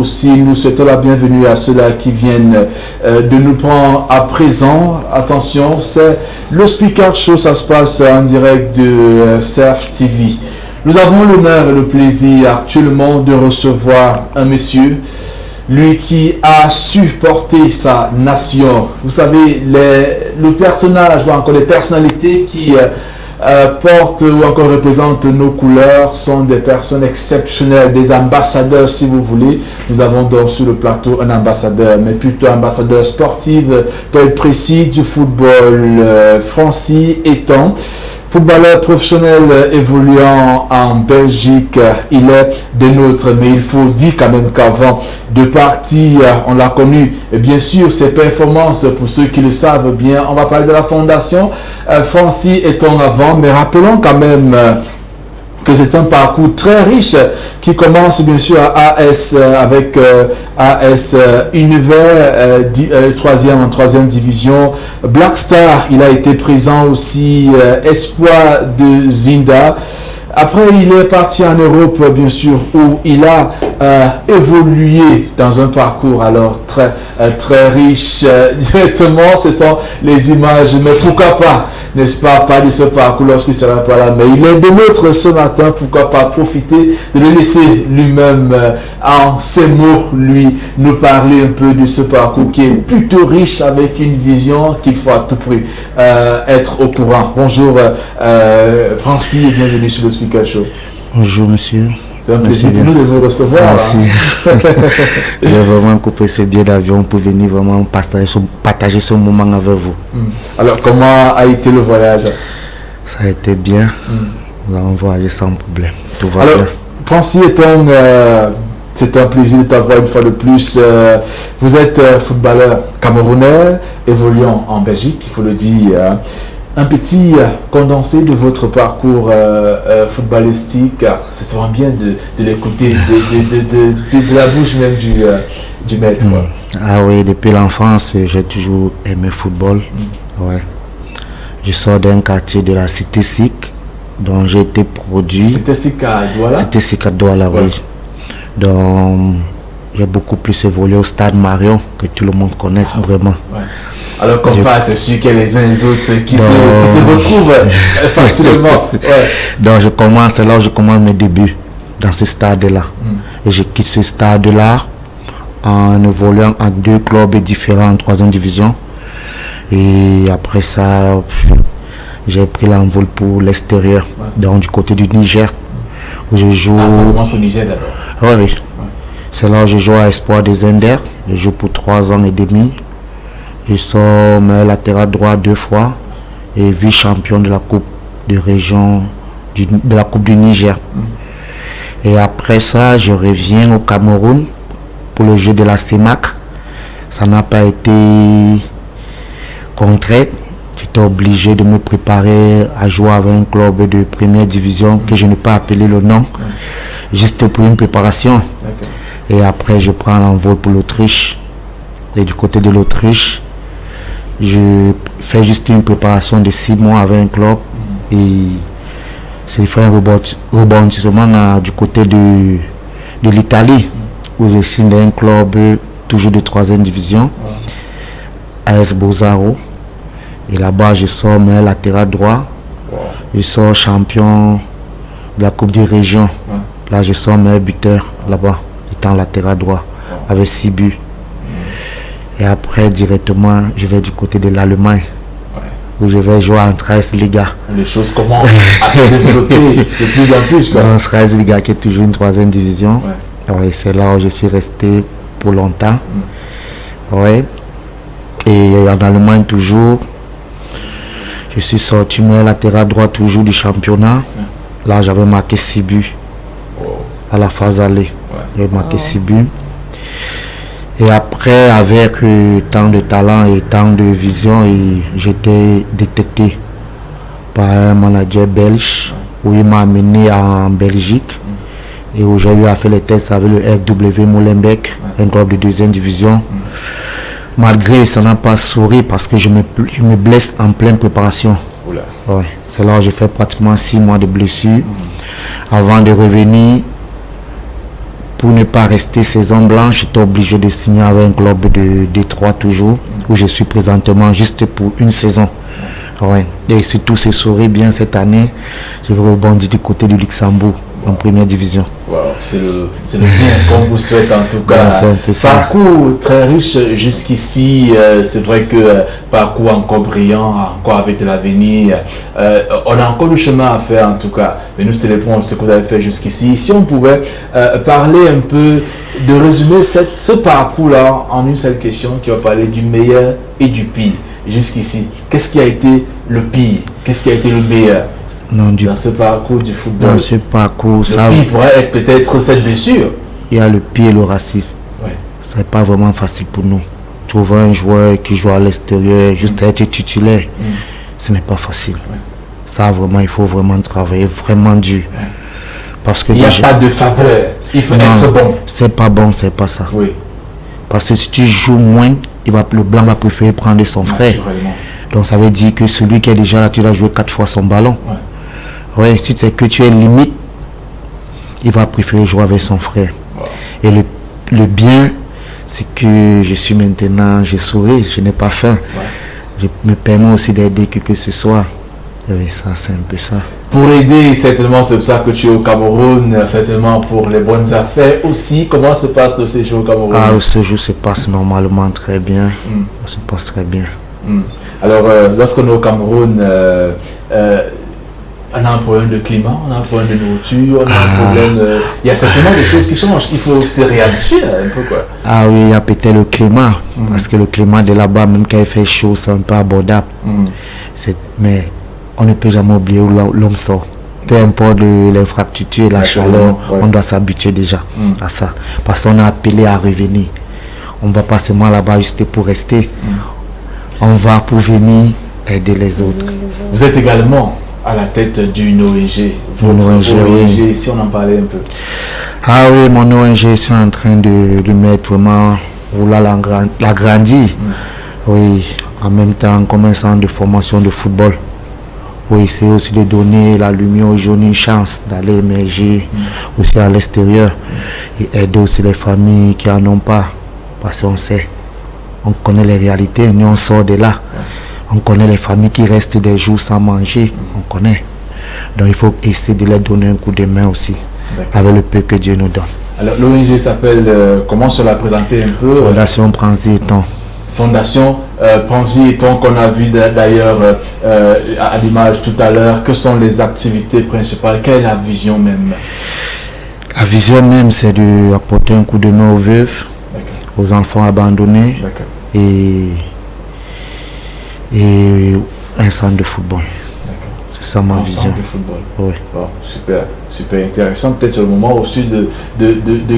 Aussi, nous souhaitons la bienvenue à ceux-là qui viennent de nous prendre à présent. Attention, c'est le Speaker Show, ça se passe en direct de CERF TV. Nous avons l'honneur et le plaisir actuellement de recevoir un monsieur, lui qui a su porter sa nation. Vous savez, le personnage ou encore les personnalités qui portent ou encore représentent nos couleurs sont des personnes exceptionnelles, des ambassadeurs si vous voulez. Nous avons donc sur le plateau un ambassadeur, mais plutôt ambassadeur sportif, pour être précis, du football. Francis Eton, footballeur professionnel évoluant en Belgique, il est des nôtres, mais il faut dire quand même qu'avant de partir, on l'a connu, et bien sûr ses performances, pour ceux qui le savent bien, on va parler de la fondation Francis Eton avant, mais rappelons quand même que c'est un parcours très riche qui commence bien sûr à AS avec AS Univers, troisième division. Black Star, il a été présent aussi, Espoir de Zinda. Après, il est parti en Europe, bien sûr, où il a évolué dans un parcours alors très riche. Directement, ce sont les images, mais pourquoi pas, n'est-ce pas, pas de ce parcours lorsqu'il ne sera pas là. Mais il est de notre ce matin, pourquoi pas profiter de le laisser lui-même, en ces mots, lui, nous parler un peu de ce parcours qui est plutôt riche avec une vision qu'il faut à tout prix être au courant. Bonjour, Francis, et bienvenue sur le Speaker Show. Bonjour monsieur. C'est un plaisir pour nous de vous recevoir. Merci. J'ai vraiment coupé ce billet d'avion pour venir vraiment partager ce moment avec vous. Alors comment a été le voyage? Ça a été bien. Nous avons voyagé sans problème. Tout va bien. Francis Eton, c'est un plaisir de t'avoir une fois de plus. Vous êtes footballeur camerounais, évoluant en Belgique, il faut le dire. Un petit condensé de votre parcours footballistique, c'est souvent bien de l'écouter de la bouche même du maître. Ah oui, depuis l'enfance, j'ai toujours aimé le football. Ouais. Je sors d'un quartier de la Cité SIC, dont j'ai été produit. Cité SIC à Douala? Cité SIC à Douala, oui. Donc, j'ai beaucoup plus évolué au stade Marion, que tout le monde connaît vraiment. Ouais. Alors qu'on passe, c'est sûr qu'il y a les uns et les autres qui se retrouvent facilement. Ouais. Donc c'est là où je commence mes débuts, dans ce stade-là. Et je quitte ce stade-là en évoluant en 2 clubs différents en 3e division. Et après ça, j'ai pris l'envol pour l'extérieur, donc du côté du Niger, où je joue... Ah, ça commence au Niger d'abord? Oui. C'est là où je joue à Espoir des Zender. Je joue pour 3 ans et demi. Je sors latéral droit 2 fois et vice-champion de la Coupe de région de la Coupe du Niger. Et après ça, je reviens au Cameroun pour le jeu de la CEMAC. Ça n'a pas été concret. J'étais obligé de me préparer à jouer avec un club de première division que je n'ai pas appelé le nom, juste pour une préparation. Et après, je prends l'envol pour l'Autriche. Et du côté de l'Autriche, je fais juste une préparation de 6 mois avec un club. Et c'est fait un rebondissement du côté de l'Italie, où je signe dans un club toujours de 3e division, AS Bozaro. Et là-bas, je sors latéral droit. Je sors champion de la Coupe des régions. Là, je sors meilleur buteur là-bas, étant latéral droit, avec 6 buts. Et après, directement, je vais du côté de l'Allemagne, où je vais jouer en 13 Liga. Les choses commencent à se développer de plus en plus. En 13 Liga, qui est toujours une 3e division. C'est là où je suis resté pour longtemps. Et en Allemagne, toujours, je suis sorti latéral droit toujours du championnat. Là, j'avais marqué 6 buts à la phase aller. J'avais marqué 6 buts. Et après, avec tant de talent et tant de vision, j'étais détecté par un manager belge où il m'a amené en Belgique et où j'ai eu à faire les tests avec le RW Molenbeek, un club de 2e division. Malgré ça n'a pas souri parce que je me blesse en pleine préparation. C'est là où j'ai fait pratiquement 6 mois de blessure avant de revenir pour ne pas rester saison blanche, j'étais obligé de signer avec un club de Détroit toujours, où je suis présentement juste pour une saison. Ouais. Et si tout se saurait bien cette année, je vais rebondir du côté du Luxembourg en première division. Wow, c'est le bien qu'on vous souhaite en tout cas. Parcours très riche jusqu'ici. C'est vrai que parcours encore brillant, encore avec de l'avenir. On a encore du chemin à faire en tout cas. Mais nous célébrons ce que vous avez fait jusqu'ici. Si on pouvait parler un peu, de résumer ce parcours-là en une seule question qui va parler du meilleur et du pire jusqu'ici. Qu'est-ce qui a été le pire? Qu'est-ce qui a été le meilleur? Non, dans ce parcours du football. Dans ce parcours, le pire pourrait être peut-être cette blessure. Il y a le pire et le racisme. Ouais. Ce n'est pas vraiment facile pour nous. Trouver un joueur qui joue à l'extérieur, juste être titulaire, ce n'est pas facile. Ouais. Ça, vraiment, il faut vraiment travailler, vraiment dur. Ouais. Parce que il n'y a pas de faveur. Il faut être bon. C'est pas bon, c'est pas ça. Oui. Parce que si tu joues moins, le blanc va préférer prendre son frère. Donc ça veut dire que celui qui est déjà là, tu vas jouer 4 fois son ballon. Ouais. Ouais, si c'est que tu es limite, il va préférer jouer avec son frère. Wow. Et le bien, c'est que je suis maintenant, je souris, je n'ai pas faim. Ouais. Je me permets aussi d'aider que ce soit. Oui, ça c'est un peu ça. Pour aider, certainement, c'est pour ça que tu es au Cameroun, certainement pour les bonnes affaires aussi. Comment se passe le séjour au Cameroun? Le séjour se passe normalement très bien. Ça se passe très bien. Alors, lorsqu'on est au Cameroun, on a un problème de climat, on a un problème de nourriture, on a un problème... il y a certainement des choses qui changent. Il faut se réhabituer un peu, quoi. Ah oui, il y a peut-être le climat. Parce que le climat de là-bas, même quand il fait chaud, c'est un peu abordable. Mais on ne peut jamais oublier où l'homme sort. Peu importe l'infrastructure et la chaleur, on doit s'habituer déjà à ça. Parce qu'on est appelé à revenir. On ne va pas seulement là-bas juste pour rester. On va pour venir aider les autres. Vous êtes également à la tête d'une ONG. Votre ONG, si on en parlait un peu. Ah oui, mon ONG, je suis en train de mettre vraiment, vouloir l'agrandir. Oui, en même temps, comme un centre de formation de football. Oui, c'est aussi de donner la lumière aux jeunes une chance d'aller émerger aussi à l'extérieur et aider aussi les familles qui n'en ont pas. Parce qu'on sait, on connaît les réalités, nous on sort de là. On connaît les familles qui restent des jours sans manger, on connaît. Donc il faut essayer de leur donner un coup de main aussi, avec le peu que Dieu nous donne. Alors l'ONG s'appelle, comment se la présenter un peu? Fondation Pranzi et Ton. Fondation Pranzi et Ton, qu'on a vu d'ailleurs à l'image tout à l'heure. Que sont les activités principales? Quelle est la vision même? La vision même, c'est d'apporter un coup de main aux veuves, aux enfants abandonnés et un centre de football. C'est ça ma vision. Centre de football. Oui. Bon, super intéressant. Peut-être au moment aussi de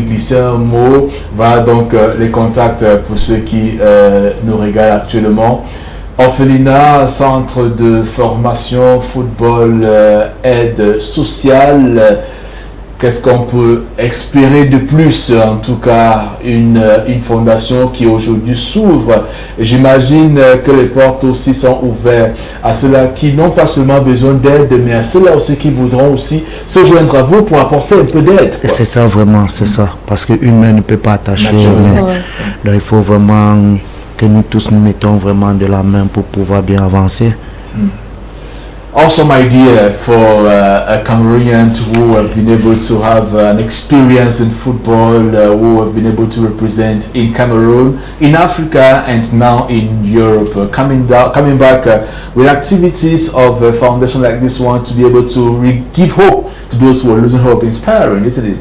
glisser un mot. Voilà donc les contacts pour ceux qui nous regardent actuellement. Orphelinat, centre de formation, football, aide sociale. Qu'est-ce qu'on peut espérer de plus? En tout cas, une fondation qui aujourd'hui s'ouvre. J'imagine que les portes aussi sont ouvertes à ceux-là qui n'ont pas seulement besoin d'aide, mais à ceux-là aussi qui voudront aussi se joindre à vous pour apporter un peu d'aide. C'est ça vraiment, c'est ça. Parce qu'une main ne peut pas attacher une main. Donc il faut vraiment que nous tous nous mettons vraiment de la main pour pouvoir bien avancer. Awesome idea for a Cameroonian who have been able to have an experience in football, who have been able to represent in Cameroon, in Africa, and now in Europe. Coming back with activities of a foundation like this one to be able to give hope to those who are losing hope. Inspiring, isn't it?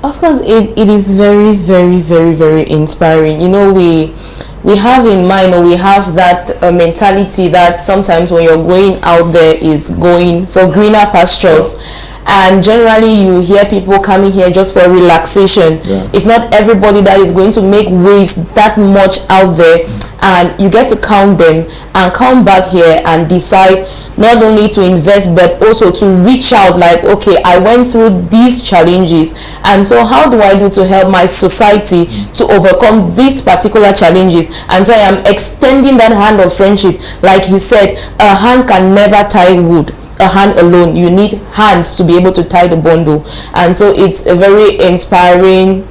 Of course, it is very, very, very, very inspiring. You know, we have in mind, or we have that mentality that sometimes when you're going out there is going for greener pastures. And generally you hear people coming here just for relaxation. It's not everybody that is going to make waves that much out there, and you get to count them and come back here and decide not only to invest but also to reach out, like, okay, I went through these challenges, and so how do I do to help my society to overcome these particular challenges? And so I am extending that hand of friendship. Like he said, a hand can never tie wood. A hand alone, you need hands to be able to tie the bundle. And so it's a very inspiring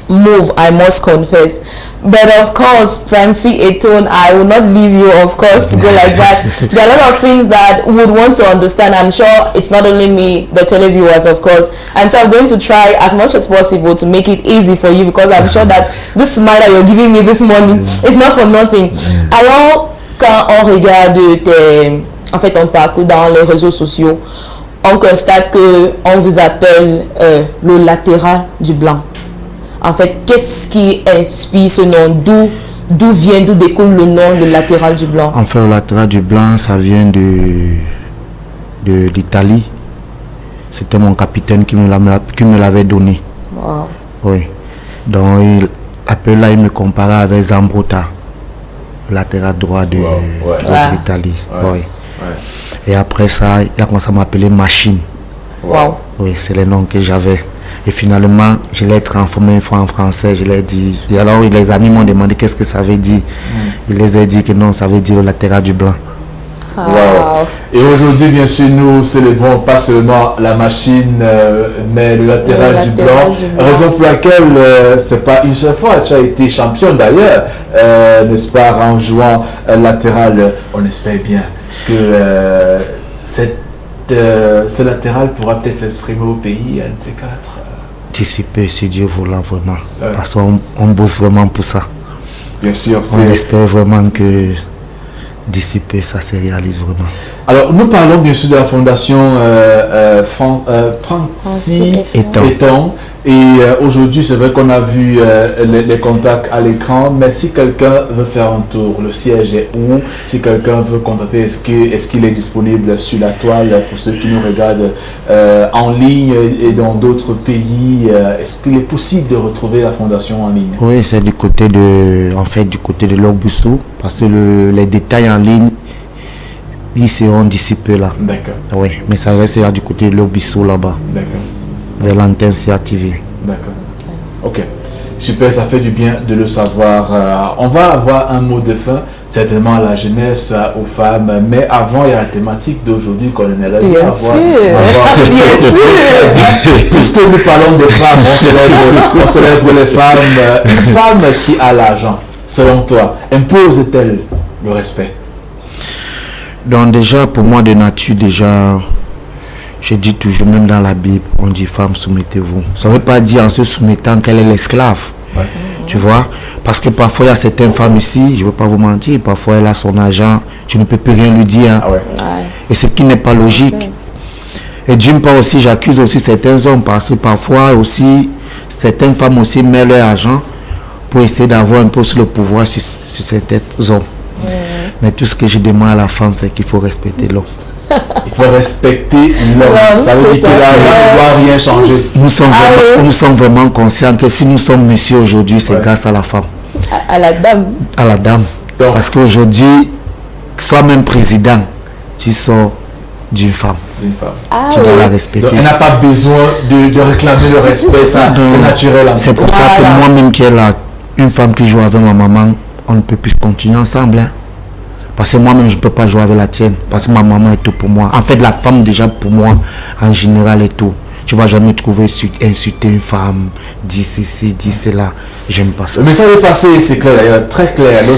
move, I must confess. But of course, Francie Etone, I will not leave you, of course, to go like that. There are a lot of things that would want to understand. I'm sure it's not only me, the televiewers, of course. And so I'm going to try as much as possible to make it easy for you, because I'm sure that this smile that you're giving me this morning is not for nothing. Alors, quand on regarde ton parcours dans les réseaux sociaux, on constate que on vous appelle le latéral du blanc. En fait, qu'est-ce qui inspire ce nom? D'où découle le nom de latéral du blanc? En fait, le latéral du blanc, ça vient de l'Italie. C'était mon capitaine qui me l'avait donné. Wow. Oui. Donc, là, il me comparait avec Zambrotta, latéral droit de l'Italie. Ouais. Oui. Ouais. Et après ça, il a commencé à m'appeler Machine. Wow. Oui, c'est le nom que j'avais. Et finalement, je l'ai transformé une fois en français, je l'ai dit. Et alors, les amis m'ont demandé qu'est-ce que ça veut dire. Je les ai dit que non, ça veut dire le latéral du blanc. Wow. Et aujourd'hui, bien sûr, nous célébrons pas seulement la machine, mais le latéral du blanc. Raison pour laquelle c'est pas une seule fois. Tu as été champion d'ailleurs, n'est-ce pas, en jouant latéral. On espère bien que ce latéral pourra peut-être s'exprimer au pays, un de ces quatre. D'ici peu, si Dieu voulant, vraiment. Parce qu'on bosse vraiment pour ça. Bien sûr. On espère vraiment que d'ici peu, ça se réalise vraiment. Alors, nous parlons bien sûr de la fondation Francie Etone. Et aujourd'hui, c'est vrai qu'on a vu les contacts à l'écran, mais si quelqu'un veut faire un tour, le siège est où? Si quelqu'un veut contacter, est-ce qu'il est disponible sur la toile pour ceux qui nous regardent en ligne et dans d'autres pays? Est-ce qu'il est possible de retrouver la fondation en ligne? Oui, c'est du côté de l'Ogboussou, parce que les détails en ligne, ils seront d'ici peu là. D'accord. Oui, mais ça restera du côté de l'Ogboussou là-bas. D'accord. Vers l'antenne CATV. D'accord. Ok. Super, ça fait du bien de le savoir. On va avoir un mot de fin, certainement à la jeunesse, aux femmes, mais avant, il y a la thématique d'aujourd'hui qu'on aimerait bien sûr. Bien sûr. Puisque nous parlons des femmes, on célèbre les femmes. Une femme qui a l'argent, selon toi, impose-t-elle le respect? Donc déjà, pour moi, de nature, je dis toujours, même dans la Bible, on dit femme, soumettez-vous. Ça ne veut pas dire en se soumettant qu'elle est l'esclave. Ouais. Tu vois? Parce que parfois, il y a certaines femmes ici, je ne veux pas vous mentir, parfois elle a son argent, tu ne peux plus rien lui dire. Ah ouais. Ouais. Et ce qui n'est pas logique. Ouais. Et d'une part aussi, j'accuse aussi certains hommes, parce que parfois aussi, certaines femmes aussi mettent leur argent pour essayer d'avoir un peu le pouvoir sur certains hommes. Ouais. Mais tout ce que je demande à la femme, c'est qu'il faut respecter l'homme. Il faut respecter l'homme. Ça veut dire que là, on ne doit rien changer. Nous sommes vraiment conscients que si nous sommes messieurs aujourd'hui, c'est grâce à la femme. À la dame. À la dame. Donc, parce qu'aujourd'hui, sois même président, tu sors d'une femme. Tu dois la respecter. Donc, elle n'a pas besoin de réclamer le respect, ça, c'est naturel. C'est pour ça que moi-même qui est là, une femme qui joue avec ma maman, on ne peut plus continuer ensemble. Hein. Parce que moi-même, je ne peux pas jouer avec la tienne. Parce que ma maman est tout pour moi. En fait, la femme, déjà, pour moi, en général, est tout. Tu ne vas jamais trouver insulter une femme, dire ceci, dire cela. J'aime pas ça. Mais ça est passé, c'est clair, très clair. Le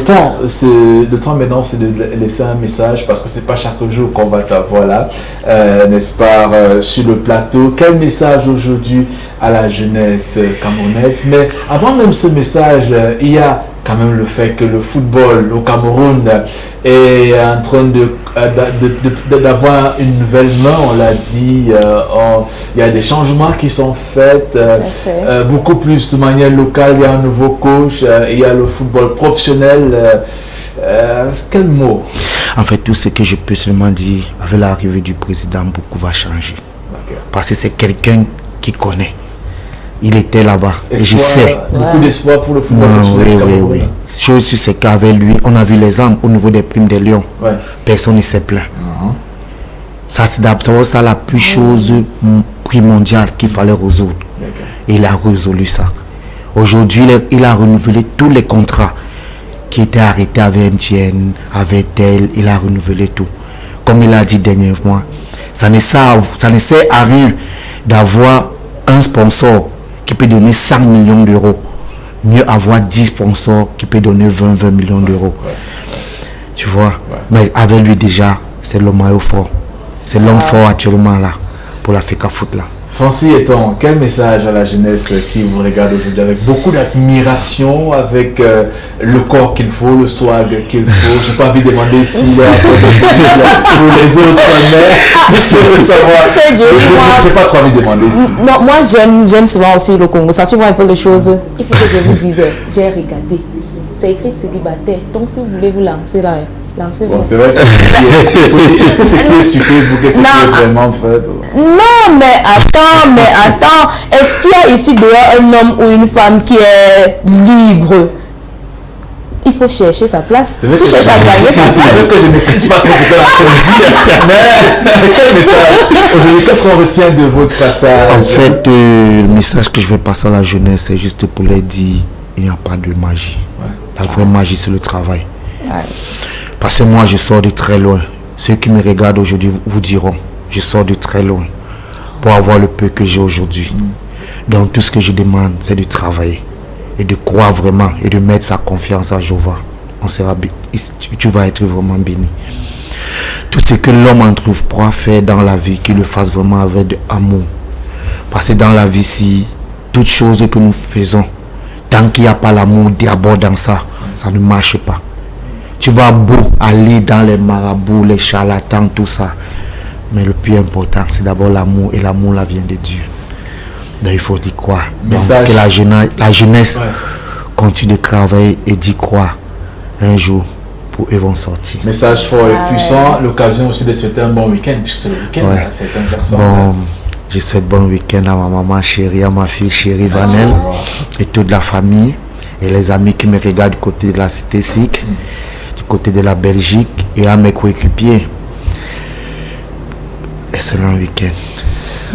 temps maintenant, c'est de laisser un message, parce que c'est pas chaque jour qu'on va t'avoir là, n'est-ce pas, sur le plateau. Quel message aujourd'hui à la jeunesse camerounaise? Mais avant même ce message, il y a quand même le fait que le football au Cameroun est en train d'avoir une nouvelle main, on l'a dit. Il y a des changements qui sont faits, beaucoup plus de manière locale. Il y a un nouveau coach, il y a le football professionnel. Quel mot? En fait, tout ce que je peux seulement dire, avec l'arrivée du président, beaucoup va changer. Okay. Parce que c'est quelqu'un qui connaît. Il était là-bas. Et je sais. Beaucoup d'espoir pour le football professionnel. Oui. Chose sur ce qu'avec lui, on a vu l'exemple au niveau des primes des Lions. Ouais. Personne ne s'est plaint. Ça, c'est d'abord ça la plus chose primordiale qu'il fallait résoudre. Et il a résolu ça. Aujourd'hui, il a renouvelé tous les contrats qui étaient arrêtés avec MTN, avec elle. Il a renouvelé tout. Comme il a dit dernièrement, ça ne sert à rien d'avoir un sponsor qui peut donner 100 millions d'euros mieux avoir 10 sponsors qui peuvent donner 20 millions d'euros. Tu vois. Mais avec lui déjà, c'est le maillot fort. C'est l'homme fort actuellement là, pour la FECA Foot là. Francis Eton, quel message à la jeunesse qui vous regarde aujourd'hui avec beaucoup d'admiration, avec le corps qu'il faut, le swag qu'il faut. Je n'ai pas envie de demander si pour les autres, mais juste pour savoir. Je n'ai pas trop envie de demander si. Non, moi j'aime souvent aussi le Congo. Ça, tu vois un peu les choses. Il faut que je vous dise, j'ai regardé. C'est écrit célibataire. Donc si vous voulez vous lancer là, lancez-vous. Bon, c'est vrai. Est-ce que c'est que sur Facebook? Est-ce que c'est vraiment vrai? Non, mais attends. Est-ce qu'il y a ici dehors un homme ou une femme qui est libre? Il faut chercher sa place. Tu cherches à gagner sa place. C'est vrai que je ne maîtrise pas trop ce que la mais quel message aujourd'hui, qu'est-ce qu'on retient de votre passage? En fait, le message que je vais passer à la jeunesse, c'est juste pour leur dire il n'y a pas de magie. La vraie magie, c'est le travail. Parce que moi, je sors de très loin. Ceux qui me regardent aujourd'hui vous diront, je sors de très loin pour avoir le peu que j'ai aujourd'hui. Donc, tout ce que je demande, c'est de travailler et de croire vraiment et de mettre sa confiance à Jéhovah. Tu vas être vraiment béni. Tout ce que l'homme entreprend faire dans la vie, qu'il le fasse vraiment avec de amour. Parce que dans la vie, si toute chose que nous faisons, tant qu'il n'y a pas l'amour d'abord dans ça, ça ne marche pas. Tu vas beau aller dans les marabouts, les charlatans, tout ça. Mais le plus important, c'est d'abord l'amour. Et l'amour, là, vient de Dieu. Donc, il faut dire quoi? Donc, que la jeunesse continue de travailler et dire quoi? Un jour, pour eux vont sortir. Message fort et puissant. L'occasion aussi de souhaiter un bon week-end, puisque c'est le week-end. C'est un garçon. Bon, je souhaite bon week-end à ma maman chérie, à ma fille chérie Vanel et toute la famille. Et les amis qui me regardent du côté de la cité SIC, du côté de la Belgique et à mes coéquipiers. Excellent week-end.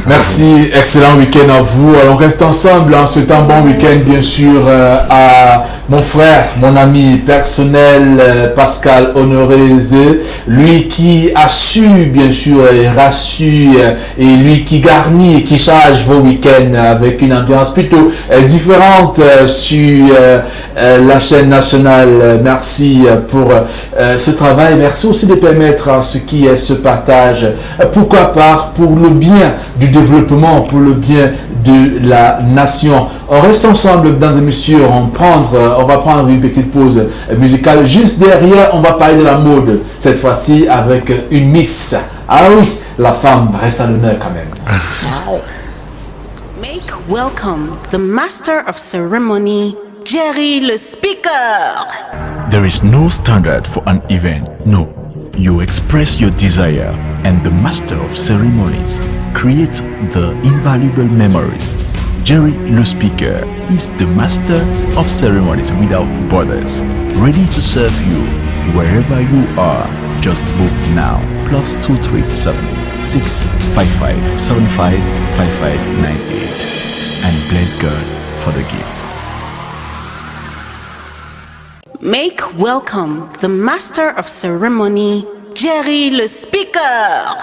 Merci, excellent week-end à vous. Alors, on reste ensemble en souhaitant bon week-end, bien sûr, à mon frère, mon ami personnel, Pascal Honoré-Zé, lui qui a su, bien sûr, et rassu, et lui qui garnit et qui charge vos week-ends avec une ambiance plutôt différente sur la chaîne nationale. Merci pour ce travail. Merci aussi de permettre à ce qui est ce partage, pourquoi pas, pour le bien du développement, pour le bien de la nation. On reste ensemble, mesdames et messieurs, on va prendre une petite pause musicale. Juste derrière, on va parler de la mode, cette fois-ci avec une Miss. Ah oui, la femme reste à l'honneur quand même. Make welcome the master of ceremony, Jerry le speaker. There is no standard for an event, no. You express your desire and the master of ceremonies creates the invaluable memories. Jerry le speaker is the master of ceremonies without borders, ready to serve you wherever you are. Just book now. +237 655 75 5598 and bless God for the gift. Make welcome the master of ceremony, Jerry le speaker.